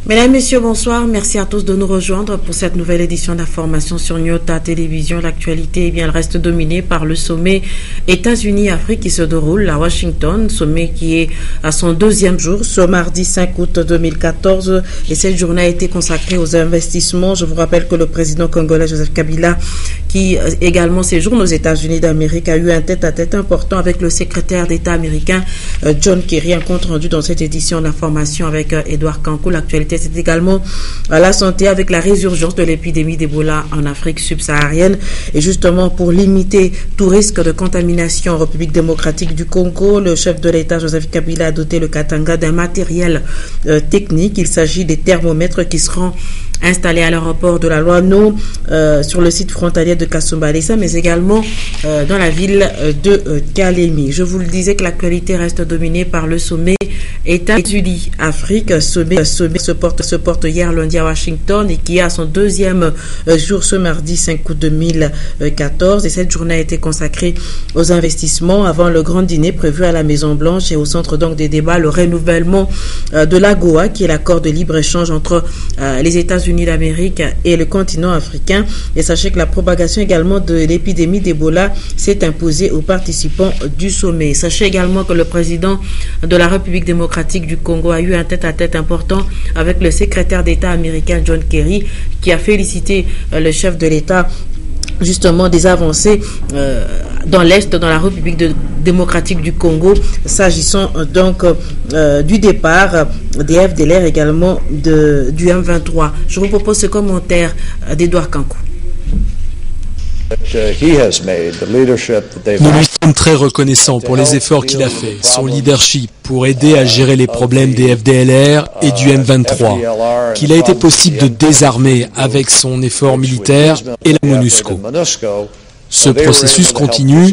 Mesdames, Messieurs, bonsoir. Merci à tous de nous rejoindre pour cette nouvelle édition d'information sur Nyota Télévision. L'actualité, elle reste dominée par le sommet États-Unis-Afrique qui se déroule à Washington. Sommet qui est à son deuxième jour, ce mardi 5 août 2014. Et cette journée a été consacrée aux investissements. Je vous rappelle que le président congolais Joseph Kabila, qui également séjourne aux États-Unis d'Amérique, a eu un tête-à-tête important avec le secrétaire d'État américain John Kerry. Un compte rendu dans cette édition d'information avec Edouard Kankou. L'actualité, c'est également la santé avec la résurgence de l'épidémie d'Ebola en Afrique subsaharienne. Et justement, pour limiter tout risque de contamination en République démocratique du Congo, le chef de l'État, Joseph Kabila, a doté le Katanga d'un matériel technique. Il s'agit des thermomètres qui seront installés à l'aéroport de la Loano, sur le site frontalier de Kasumbalesa, mais également dans la ville de Kalemi. Je vous le disais que l'actualité reste dominée par le sommet États-Unis-Afrique. Sommet se porte hier lundi à Washington et qui a son deuxième jour ce mardi 5 août 2014. Et cette journée a été consacrée aux investissements avant le grand dîner prévu à la Maison-Blanche et au centre donc des débats, le renouvellement de l'AGOA, qui est l'accord de libre-échange entre les États-Unis d'Amérique et le continent africain. Et sachez que la propagation également de l'épidémie d'Ebola s'est imposée aux participants du sommet. Sachez également que le président de la République démocratique du Congo a eu un tête-à-tête important avec le secrétaire d'État américain John Kerry, qui a félicité le chef de l'État justement des avancées dans l'Est, dans la République démocratique du Congo, s'agissant donc du départ des FDLR, également du M23. Je vous propose ce commentaire d'Edouard Kankou. Nous lui sommes très reconnaissants pour les efforts qu'il a fait, son leadership pour aider à gérer les problèmes des FDLR et du M23, qu'il a été possible de désarmer avec son effort militaire et la MONUSCO. Ce processus continue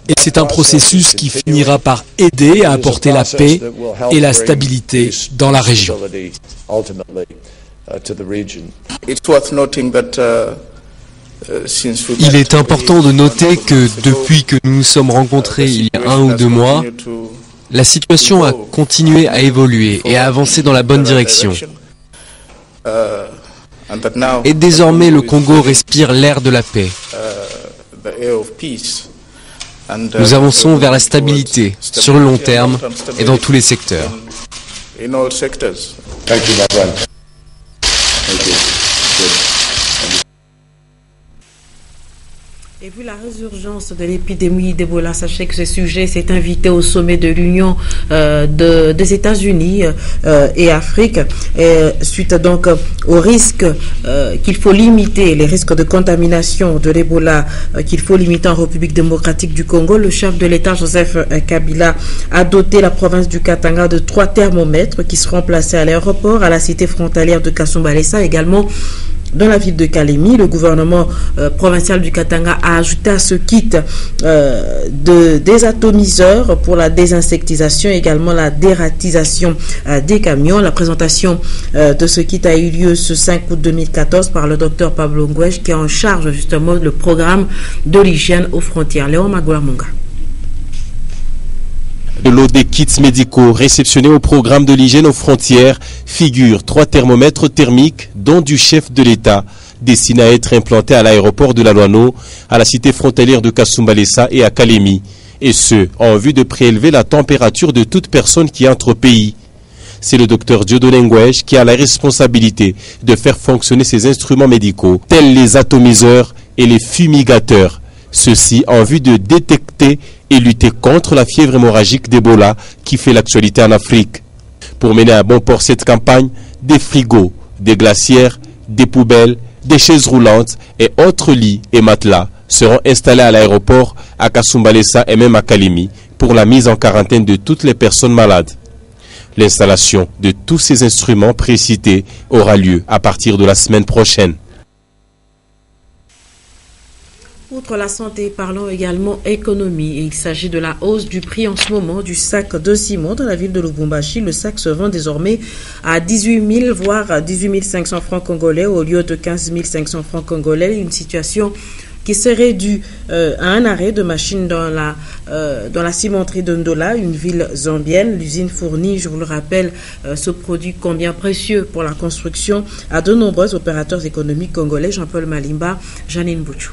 et c'est un processus qui finira par aider à apporter la paix et la stabilité dans la région. Il est important de noter que depuis que nous nous sommes rencontrés il y a 1 ou 2 mois, la situation a continué à évoluer et à avancer dans la bonne direction. Et désormais, le Congo respire l'air de la paix. Nous avançons vers la stabilité sur le long terme et dans tous les secteurs. Et vu la résurgence de l'épidémie d'Ebola, sachez que ce sujet s'est invité au sommet de l'Union des États-Unis et Afrique, suite donc au risque qu'il faut limiter, les risques de contamination de l'Ebola qu'il faut limiter en République démocratique du Congo. Le chef de l'État, Joseph Kabila, a doté la province du Katanga de 3 thermomètres qui seront placés à l'aéroport, à la cité frontalière de Kasumbalesa, également dans la ville de Kalemi. Le gouvernement provincial du Katanga a ajouté à ce kit des atomiseurs pour la désinsectisation, également la dératisation des camions. La présentation de ce kit a eu lieu ce 5 août 2014 par le docteur Pablo Ngouej, qui est en charge justement le programme de l'hygiène aux frontières. Léon Magouamunga. De l'eau des kits médicaux réceptionnés au programme de l'hygiène aux frontières figurent 3 thermomètres thermiques, dont du chef de l'État, destinés à être implantés à l'aéroport de la Loano, à la cité frontalière de Kasumbalesa et à Kalemi, et ce, en vue de prélever la température de toute personne qui entre au pays. C'est le docteur Dieudonné Ngouej qui a la responsabilité de faire fonctionner ces instruments médicaux, tels les atomiseurs et les fumigateurs. Ceci en vue de détecter et lutter contre la fièvre hémorragique d'Ebola qui fait l'actualité en Afrique. Pour mener à bon port cette campagne, des frigos, des glacières, des poubelles, des chaises roulantes et autres lits et matelas seront installés à l'aéroport, à Kasumbalesa et même à Kalemi pour la mise en quarantaine de toutes les personnes malades. L'installation de tous ces instruments précités aura lieu à partir de la semaine prochaine. Outre la santé, parlons également économie. Il s'agit de la hausse du prix en ce moment du sac de ciment dans la ville de Lubumbashi. Le sac se vend désormais à 18 000 voire à 18 500 francs congolais au lieu de 15 500 francs congolais. Une situation qui serait dû à un arrêt de machine dans la cimenterie de Ndola, une ville zambienne. L'usine fournit, je vous le rappelle, ce produit combien précieux pour la construction à de nombreux opérateurs économiques congolais. Jean-Paul Malimba, Janine Bouchou.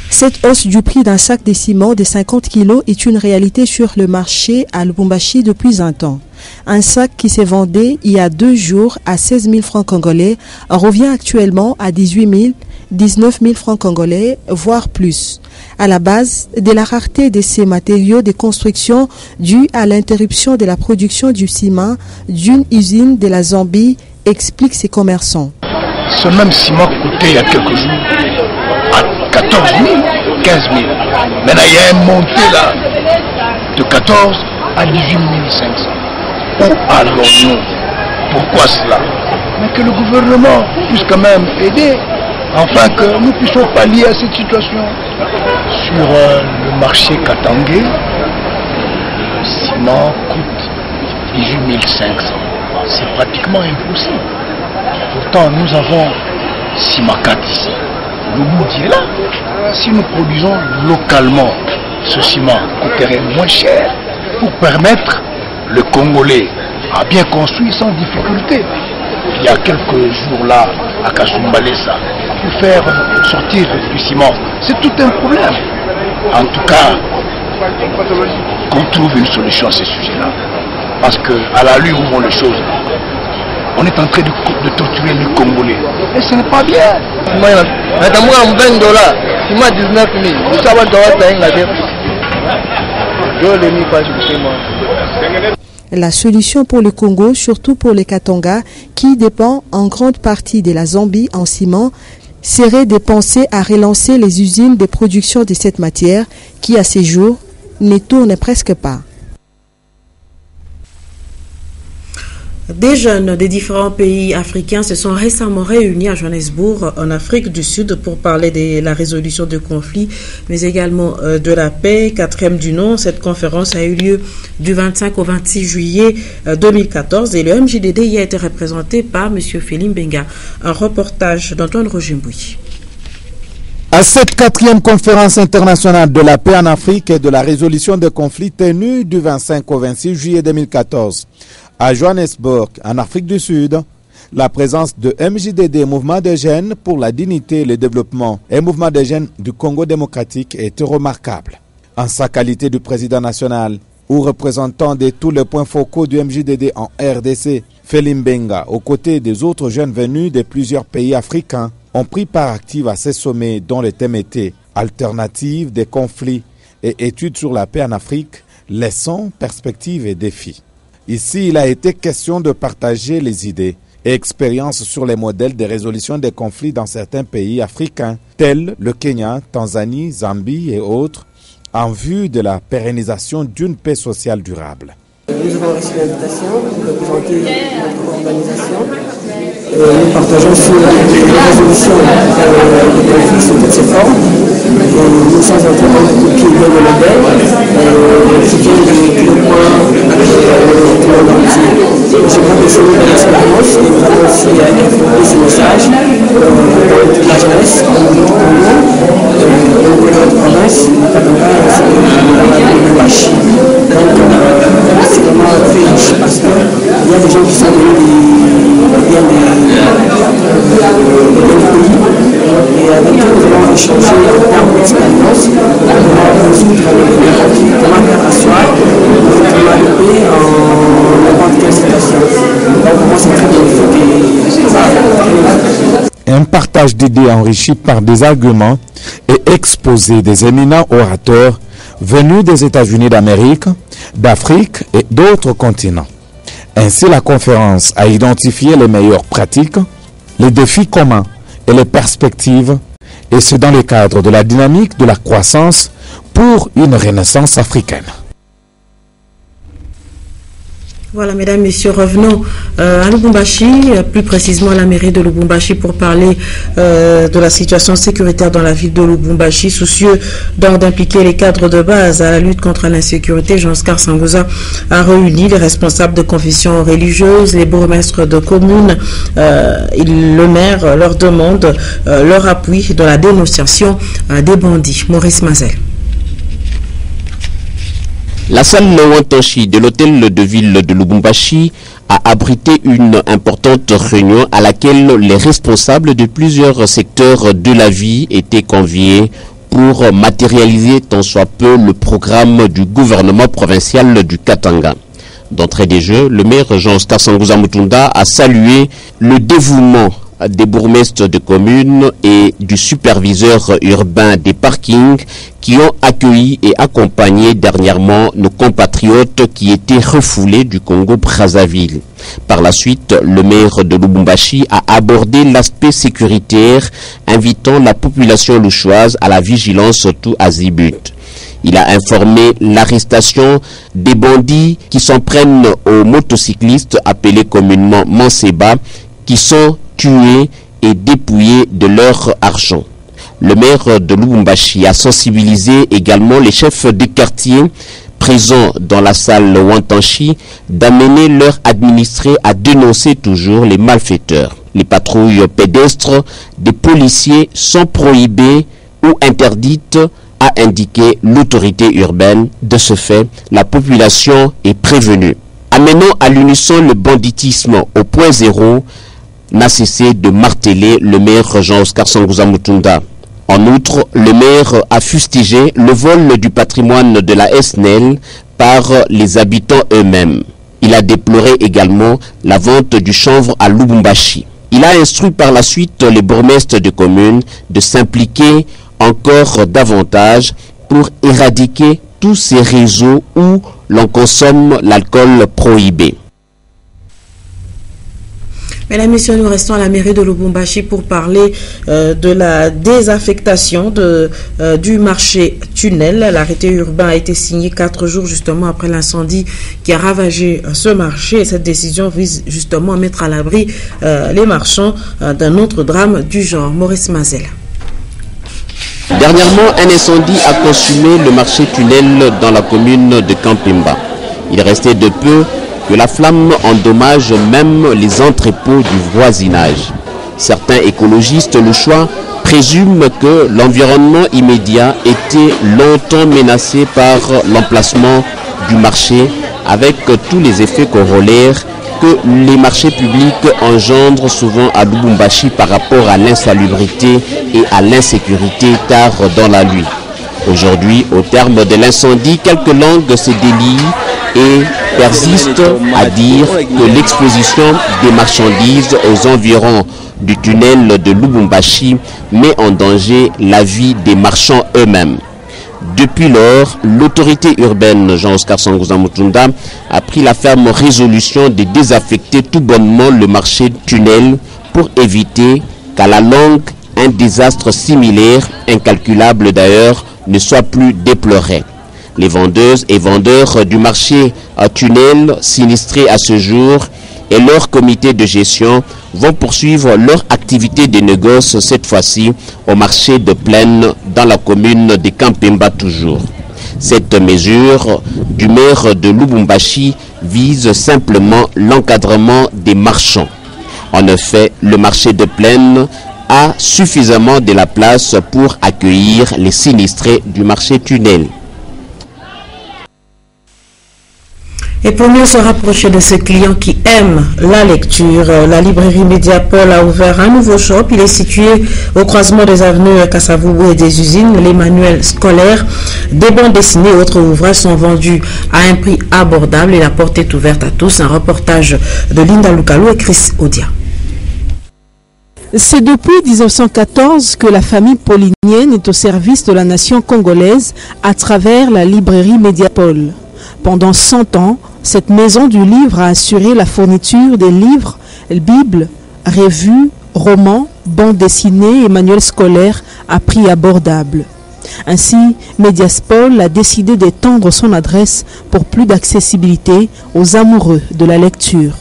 Cette hausse du prix d'un sac de ciment de 50 kg est une réalité sur le marché à Lubumbashi depuis un temps. Un sac qui s'est vendu il y a 2 jours à 16 000 francs congolais revient actuellement à 18 000, 19 000 francs congolais, voire plus. À la base de la rareté de ces matériaux de construction due à l'interruption de la production du ciment d'une usine de la Zambie, expliquent ces commerçants. Ce même ciment coûtait il y a quelques jours à 14 000, 15 000. Maintenant, il y a un monté là de 14 à 18 500. Où allons-nous? Pourquoi cela? Mais que le gouvernement puisse quand même aider, afin que nous puissions pallier à cette situation. Sur le marché Katangé, le ciment coûte 18 500. C'est pratiquement impossible. Pourtant, nous avons Simacat ici. Le bout est là. Si nous produisons localement, ce ciment coûterait moins cher pour permettre le Congolais à bien construire sans difficulté. Il y a quelques jours là, à Kasumbalesa, pour faire sortir du ciment, c'est tout un problème. En tout cas, qu'on trouve une solution à ce sujet-là. Parce qu'à la lui où vont les choses, on est en train de torturer les Congolais. Et ce n'est pas bien. La solution pour le Congo, surtout pour les Katanga, qui dépend en grande partie de la Zambie en ciment, serait de penser à relancer les usines de production de cette matière qui, à ces jours, ne tournent presque pas. Des jeunes des différents pays africains se sont récemment réunis à Johannesburg, en Afrique du Sud, pour parler de la résolution de conflits, mais également de la paix. 4e du nom, cette conférence a eu lieu du 25 au 26 juillet 2014 et le MJDD y a été représenté par M. Félim Benga. Un reportage d'Antoine Rogimbouy. À cette 4e conférence internationale de la paix en Afrique et de la résolution des conflits tenue du 25 au 26 juillet 2014, à Johannesburg, en Afrique du Sud, la présence de MJDD, Mouvement des jeunes pour la dignité et le développement, et Mouvement des jeunes du Congo démocratique était remarquable. En sa qualité de président national ou représentant de tous les points focaux du MJDD en RDC, Félim Benga, aux côtés des autres jeunes venus de plusieurs pays africains, ont pris part active à ces sommets dont le thème était « Alternatives des conflits et études sur la paix en Afrique, leçons, perspectives et défis ». Ici, il a été question de partager les idées et expériences sur les modèles de résolution des conflits dans certains pays africains, tels le Kenya, Tanzanie, Zambie et autres, en vue de la pérennisation d'une paix sociale durable. Nous avons reçu l'invitation pour représenter notre organisation. Nous partageons sur les résolutions des conflits sous toutes ses formes. Nous sommes en train de pied de le modèle qui vient de tous les points du monde entier. Je crois que c'est une belle expérience et nous allons aussi développer ce message dans toute la jeunesse, au niveau du Congo, dans notre province, notamment dans Lubumbashi. Donc c'est vraiment très riche parce qu'il y a des gens qui sont venus bien des pays et avec eux nous allons échanger en termes d'expérience comment résoudre les conflits, comment faire asseoir le climat de paix en n'importe quelle situation. Donc pour moi c'est très bénéfique. Un partage d'idées enrichi par des arguments et exposé des éminents orateurs venus des États-Unis d'Amérique, d'Afrique et d'autres continents. Ainsi, la conférence a identifié les meilleures pratiques, les défis communs et les perspectives, et ce dans le cadre de la dynamique de la croissance pour une renaissance africaine. Voilà, mesdames, messieurs, revenons à Lubumbashi, plus précisément à la mairie de Lubumbashi, pour parler de la situation sécuritaire dans la ville de Lubumbashi. Soucieux d'impliquer les cadres de base à la lutte contre l'insécurité, Jean-Oscar Sangouza a réuni les responsables de confessions religieuses, les bourgmestres de communes. Le maire leur demande leur appui dans la dénonciation des bandits. Maurice Mazel. La salle Wantanchi de l'hôtel de ville de Lubumbashi a abrité une importante réunion à laquelle les responsables de plusieurs secteurs de la vie étaient conviés pour matérialiser tant soit peu le programme du gouvernement provincial du Katanga. D'entrée des jeux, le maire Jean-Oscar Sangouza Mutunda a salué le dévouement des bourgmestres de communes et du superviseur urbain des parkings qui ont accueilli et accompagné dernièrement nos compatriotes qui étaient refoulés du Congo-Brazzaville. Par la suite, le maire de Lubumbashi a abordé l'aspect sécuritaire, invitant la population louchoise à la vigilance tout azimut. Il a informé l'arrestation des bandits qui s'en prennent aux motocyclistes appelés communément Manseba, qui sont tués et dépouillés de leur argent. Le maire de Lubumbashi a sensibilisé également les chefs de quartier présents dans la salle Wantanchi d'amener leurs administrés à dénoncer toujours les malfaiteurs. Les patrouilles pédestres des policiers sont prohibées ou interdites, a indiqué l'autorité urbaine. De ce fait, la population est prévenue. Amenons à l'unisson le banditisme au point zéro, n'a cessé de marteler le maire Jean-Oscar Sangouza Mutunda. En outre, le maire a fustigé le vol du patrimoine de la SNEL par les habitants eux-mêmes. Il a déploré également la vente du chanvre à Lubumbashi. Il a instruit par la suite les bourgmestres de communes de s'impliquer encore davantage pour éradiquer tous ces réseaux où l'on consomme l'alcool prohibé. Mesdames et messieurs, nous restons à la mairie de Lubumbashi pour parler de la désaffectation du marché tunnel. L'arrêté urbain a été signé 4 jours justement après l'incendie qui a ravagé ce marché. Et cette décision vise justement à mettre à l'abri les marchands d'un autre drame du genre. Maurice Mazel. Dernièrement, un incendie a consumé le marché tunnel dans la commune de Kampimba. Il restait de peu que la flamme endommage même les entrepôts du voisinage. Certains écologistes louchois présument que l'environnement immédiat était longtemps menacé par l'emplacement du marché, avec tous les effets corollaires que les marchés publics engendrent souvent à Lubumbashi par rapport à l'insalubrité et à l'insécurité tard dans la nuit. Aujourd'hui, au terme de l'incendie, quelques langues se délient et persistent à dire que l'exposition des marchandises aux environs du tunnel de Lubumbashi met en danger la vie des marchands eux-mêmes. Depuis lors, l'autorité urbaine Jean-Oscar Sangouza Mutunda a pris la ferme résolution de désaffecter tout bonnement le marché tunnel pour éviter qu'à la longue, un désastre similaire, incalculable d'ailleurs, ne soit plus déploré. Les vendeuses et vendeurs du marché à tunnel sinistrés à ce jour et leur comité de gestion vont poursuivre leur activité de négoce cette fois-ci au marché de Plaine dans la commune de Kampimba toujours. Cette mesure du maire de Lubumbashi vise simplement l'encadrement des marchands. En effet, le marché de Plaine a suffisamment de la place pour accueillir les sinistrés du marché tunnel. Et pour mieux se rapprocher de ces clients qui aiment la lecture, la librairie Mediapol a ouvert un nouveau shop. Il est situé au croisement des avenues Kassavoubou et des usines. Les manuels scolaires, des bandes dessinées et autres ouvrages sont vendus à un prix abordable et la porte est ouverte à tous. Un reportage de Linda Lukalou et Chris Odia. C'est depuis 1914 que la famille paulinienne est au service de la nation congolaise à travers la librairie Mediapol. Pendant 100 ans, cette maison du livre a assuré la fourniture des livres, bibles, revues, romans, bandes dessinées et manuels scolaires à prix abordable. Ainsi, Mediaspol a décidé d'étendre son adresse pour plus d'accessibilité aux amoureux de la lecture.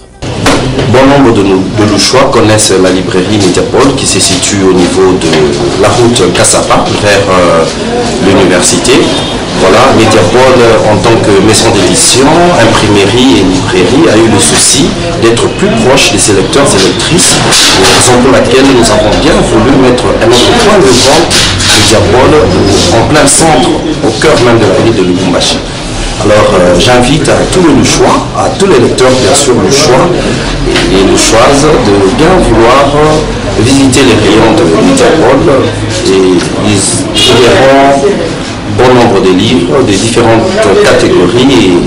Bon nombre de nos choix connaissent la librairie Mediapol qui se situe au niveau de la route Kassapa vers l'université. Voilà, Mediapol en tant que maison d'édition, imprimerie et librairie a eu le souci d'être plus proche de ses lecteurs et lectrices, raison pour laquelle nous avons bien voulu mettre un autre point de vente Mediapol en plein centre, au cœur même de la ville de Lubumbashi. Alors j'invite à tous les choix, à tous les lecteurs bien sûr le choix et le choix de bien vouloir visiter les rayons de Mediapol et ils verront bon nombre de livres de différentes catégories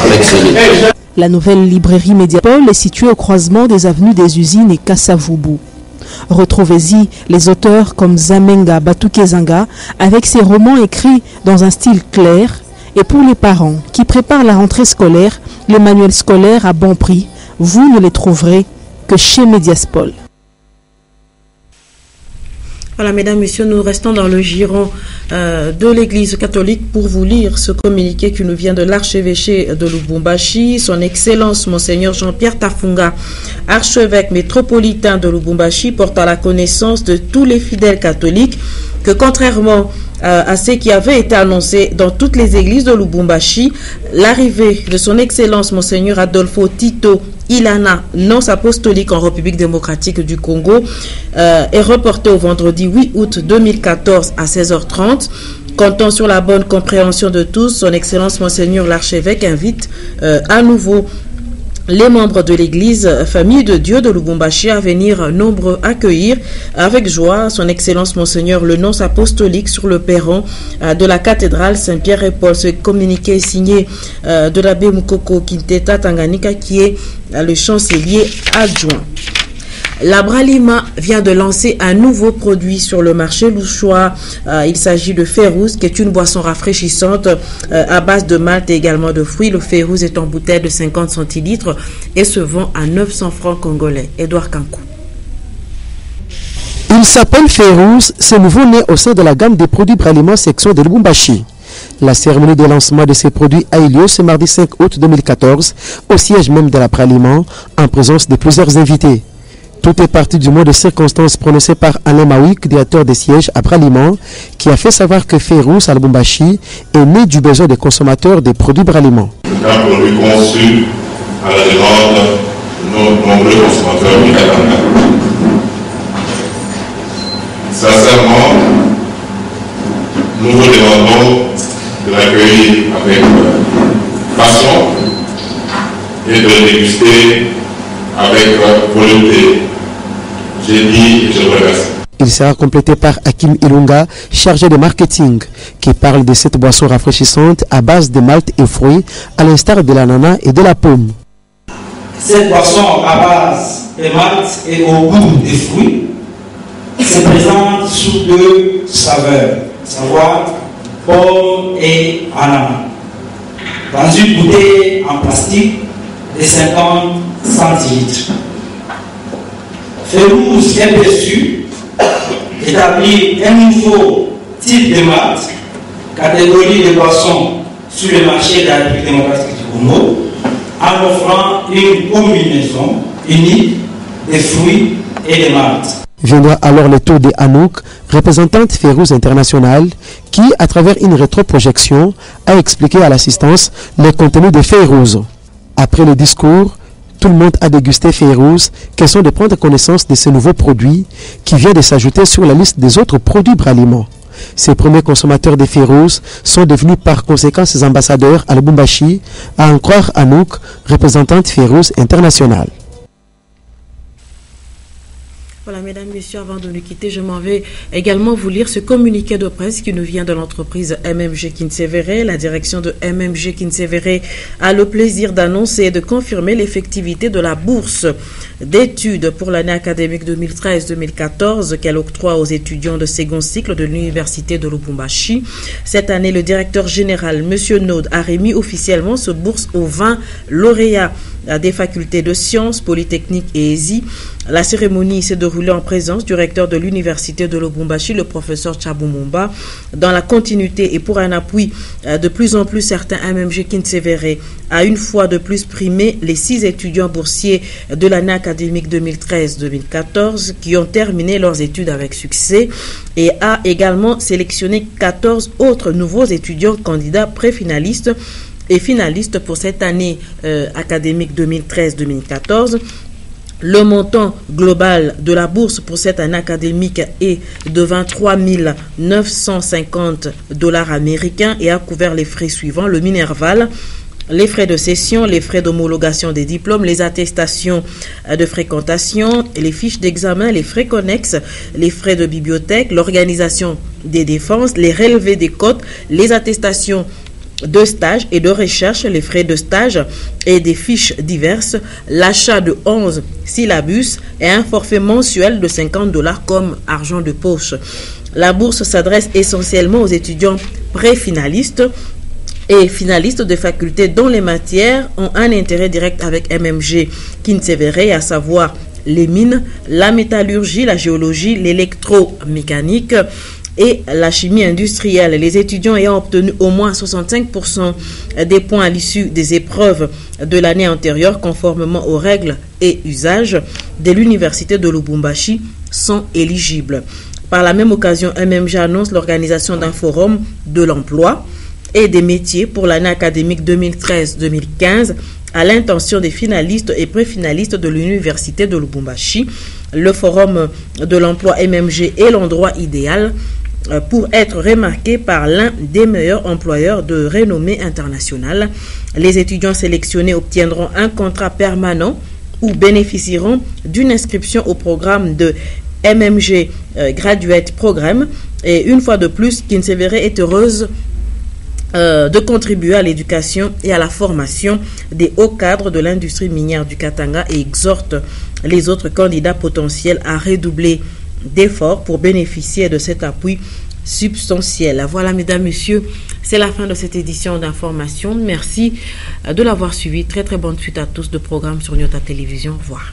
avec ces livres. La nouvelle librairie Mediapol est située au croisement des avenues des Usines et Kassavubu. Retrouvez-y les auteurs comme Zamenga Batukezanga avec ses romans écrits dans un style clair. Et pour les parents qui préparent la rentrée scolaire, les manuels scolaires à bon prix, vous ne les trouverez que chez Mediaspol. Voilà, mesdames, messieurs, nous restons dans le giron de l'Église catholique pour vous lire ce communiqué qui nous vient de l'archevêché de Lubumbashi. Son Excellence, Monseigneur Jean-Pierre Tafunga, archevêque métropolitain de Lubumbashi, porte à la connaissance de tous les fidèles catholiques que contrairement à ce qui avait été annoncé dans toutes les églises de Lubumbashi, l'arrivée de son Excellence Monseigneur Adolfo Tito Ilana, nonce apostolique en République démocratique du Congo, est reportée au vendredi 8 août 2014 à 16h30. Comptant sur la bonne compréhension de tous, son Excellence Monseigneur l'archevêque invite à nouveau les membres de l'église Famille de Dieu de Lubumbashi à venir nombreux accueillir avec joie son Excellence Monseigneur le nonce apostolique sur le perron de la cathédrale Saint-Pierre et Paul. Ce communiqué est signé de l'abbé Mukoko Kinteta Tanganyika qui est le chancelier adjoint. La Bralima vient de lancer un nouveau produit sur le marché louchois. Il s'agit de Férouz, qui est une boisson rafraîchissante à base de malt et également de fruits. Le Férouz est en bouteille de 50 centilitres et se vend à 900 francs congolais. Edouard Kankou. Il s'appelle Férouz, c'est nouveau né au sein de la gamme des produits Bralima section de Lubumbashi. La cérémonie de lancement de ces produits a eu lieu ce mardi 5 août 2014 au siège même de la Bralima en présence de plusieurs invités. Tout est parti du mot de circonstance prononcé par Alain Mawik, directeur des sièges à Braliment, qui a fait savoir que Férouz à Lubumbashi est né du besoin des consommateurs des produits Braliment. C'est un produit conçu à la demande de nos nombreux consommateurs du Canada. Sincèrement, nous vous demandons de l'accueillir avec passion et de le déguster avec volonté. J'ai dit et je remercie. Il sera complété par Hakim Ilunga, chargé de marketing, qui parle de cette boisson rafraîchissante à base de malt et fruits, à l'instar de l'ananas et de la pomme. Cette boisson à base de malt et au goût des fruits se présente sous deux saveurs, savoir pomme et ananas, dans une bouteille en plastique de 50 centilitres. Férouz est perçu établir un nouveau type de malt, catégorie de boissons sur le marché de la République démocratique du Congo, en offrant une combinaison unique de fruits et de malt. Viendra alors le tour de Anouk, représentante Férouz internationale, qui, à travers une rétroprojection, a expliqué à l'assistance le contenu de Férouz. Après le discours, tout le monde a dégusté Férouz, question de prendre connaissance de ce nouveau produit qui vient de s'ajouter sur la liste des autres produits Braliment. Ces premiers consommateurs de Férouz sont devenus par conséquent ses ambassadeurs à Lubumbashi, à en croire Anouk, représentante Férouz internationale. Voilà, mesdames, messieurs, avant de nous quitter, je m'en vais également vous lire ce communiqué de presse qui nous vient de l'entreprise MMG Kinsevere. La direction de MMG Kinsevere a le plaisir d'annoncer et de confirmer l'effectivité de la bourse d'études pour l'année académique 2013-2014 qu'elle octroie aux étudiants de second cycle de l'université de Lubumbashi. Cette année, le directeur général, M. Nod, a remis officiellement ce bourse aux 20 lauréats des facultés de sciences, polytechniques et ESI. La cérémonie s'est déroulée en présence du recteur de l'université de Lubumbashi, le professeur Tchabou Mumba, dans la continuité et pour un appui de plus en plus certain. MMG Kintsevere a une fois de plus primé les 6 étudiants boursiers de l'année académique 2013-2014 qui ont terminé leurs études avec succès et a également sélectionné 14 autres nouveaux étudiants candidats préfinalistes et finalistes pour cette année académique 2013-2014. Le montant global de la bourse pour cette année académique est de 23 950 $ américains et a couvert les frais suivants: le Minerval, les frais de session, les frais d'homologation des diplômes, les attestations de fréquentation, les fiches d'examen, les frais connexes, les frais de bibliothèque, l'organisation des défenses, les relevés des cotes, les attestations de stage et de recherche, les frais de stage et des fiches diverses, l'achat de 11 syllabus et un forfait mensuel de 50 $ comme argent de poche. La bourse s'adresse essentiellement aux étudiants préfinalistes et finalistes de facultés dont les matières ont un intérêt direct avec MMG Kintsevere, à savoir les mines, la métallurgie, la géologie, l'électromécanique et la chimie industrielle. Les étudiants ayant obtenu au moins 65% des points à l'issue des épreuves de l'année antérieure, conformément aux règles et usages de l'université de Lubumbashi, sont éligibles. Par la même occasion, MMG annonce l'organisation d'un forum de l'emploi et des métiers pour l'année académique 2013-2015 à l'intention des finalistes et préfinalistes de l'université de Lubumbashi. Le forum de l'emploi MMG est l'endroit idéal pour être remarqué par l'un des meilleurs employeurs de renommée internationale. Les étudiants sélectionnés obtiendront un contrat permanent ou bénéficieront d'une inscription au programme de MMG Graduate Programme. Et une fois de plus, Kintsevere est heureuse de contribuer à l'éducation et à la formation des hauts cadres de l'industrie minière du Katanga et exhorte les autres candidats potentiels à redoubler d'efforts pour bénéficier de cet appui substantiel. Voilà, mesdames, messieurs, c'est la fin de cette édition d'information. Merci de l'avoir suivi. Très très bonne suite à tous de programmes sur Nyota Télévision. Au revoir.